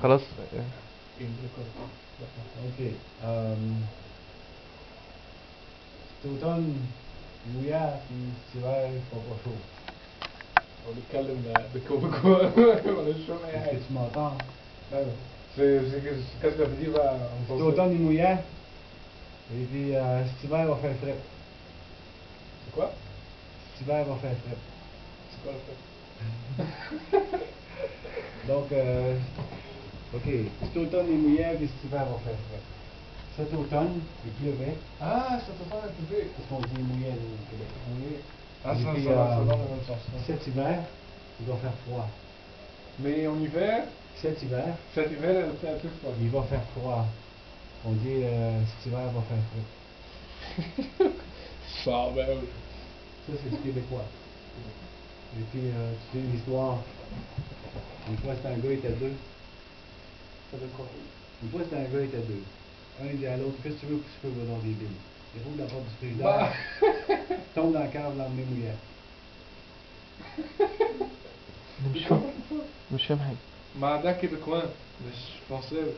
خلاص. اوكي. cet automne مويا في استواء فوق. On بيتكلم بكوبكو ولا مش فاهم اي Est-ce حاجه. que tu m'entends? Qu'est-ce que ça veut dire en Cet français? automne il mouillait. Et puis cet hiver il va faire frais. C'est quoi? Cet hiver il va faire frais. C'est quoi le fait? Donc, ok, cet automne il mouillait et cet hiver va faire frais. Cet automne il pleuvait. Ah, ça te fait un peu. Parce qu'on dit mouillait au Québec. Oui. Ah, Et ça puis, va dans le même sens. cet hiver il va faire froid. Mais en hiver, Cet hiver cet hiver, elle fait un peu froid. il va faire froid. On dit cet hiver va faire frais. Ça, ben oui. Ça c'est du québécois. Et puis tu sais l'histoire. Une fois c'était un gars, il était deux. Ça veut quoi? Une fois c'était un gars, il était deux. Un il dit à l'autre, qu'est-ce que tu veux pour souper dans des billes? Il roule la porte du frigidaire, Bah. tombe dans la cave, l'emmener mouillère. مش فاهم حاجة. ما ده كيبيكوان مش فرنساوي.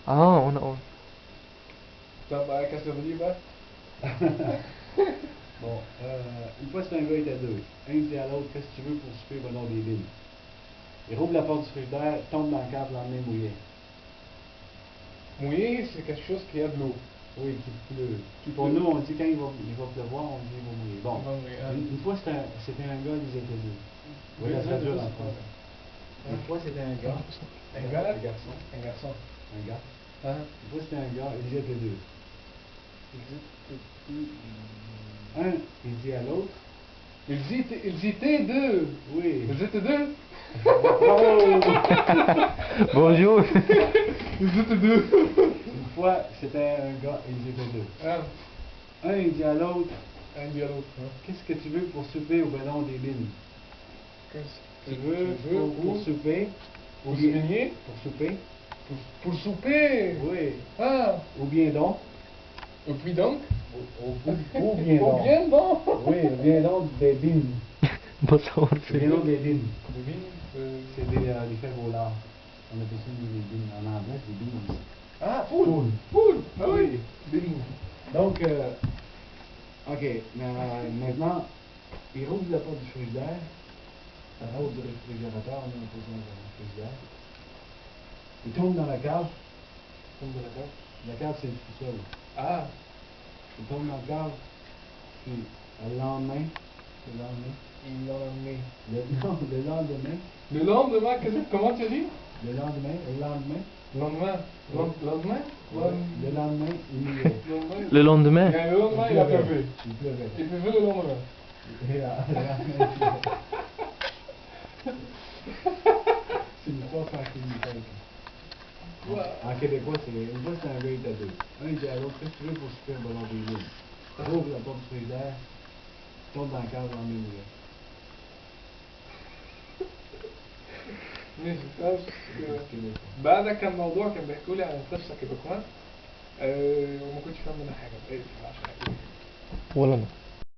انا طب qu'est-ce que ça veut dire بقى؟ Bon, une fois c'était un gars, il était deux. Un il dit à l'autre, qu'est-ce que tu veux pour souper dans des billes? Il roule la porte du frigidaire, tombe dans la cave, l'emmener mouillé. Mouillé, c'est quelque chose qui a de l'eau. Oui, qui pleut. Qui Pour pleut. nous, on dit quand il va pleuvoir, on dit il va mouiller. Bon, Il va mouiller, hein. une fois c'était un gars, ils étaient deux. Oui, Oui, la oui, traduire oui, en c'est français. vrai. Une fois c'était un gars. Un gars? Un garçon. Un garçon. Un gars. Hein? Une fois c'était un gars, ils étaient deux. Un, il dit à l'autre. Ils étaient deux. Oui. Ils étaient deux. Bonjour. Ils étaient deux. Une fois c'était un gars, ils étaient deux. Ah, Un, il dit à l'autre, un dialogue. Hein? qu'est-ce que tu veux pour souper au ballon des bines? Qu'est-ce Tu veux pour souper? Pour ou bien- souligner? Pour souper? Pour souper. Oui. Ah, Ou bien donc? et puis donc? Ou bien Ou donc? bien donc? Oui, ou bien donc des bines. بصور Ou bien donc في des bines. Des vignes, C'est des fèves au lard. On appelle ça des bines. En anglais, c'est des beans. Ah, poule. Poule. Poule. Ah oui. Oui. Des vignes. Donc, ok, maintenant, il rouvre la porte du frigidaire, la porte du réfrigérateur, on a une position dans le frigidaire. Il tombe dans la cave. Tombe de la cave. La cave, c'est le sous-sol. Ah, Il tombe dans la cave, puis le lendemain, il l'a emmené. le lendemain, Le lendemain, comment tu dis? le lendemain, Lendemain. Lendemain? le lendemain, il mouillait. Le Il y lendemain. a le lendemain, il a pleuvé. Il pleuvait. Il pleuvait le lendemain. Et, le lendemain, il pleuvait. C'est une histoire sans clinique. En québécois, c'est une fois c'est un gars, il était deux. Un, il dit à l'autre, qu'est-ce que tu veux pour souper un ballon des lignes? Il ouvre la porte du frigidaire, tombe dans la cave, dans le mouillé. ماشي بس بعد كان موضوع كان بيحكوا لي عن قصه كيبيكوان وما كنتش فاهم منها حاجه بقيت عشان ولا انا.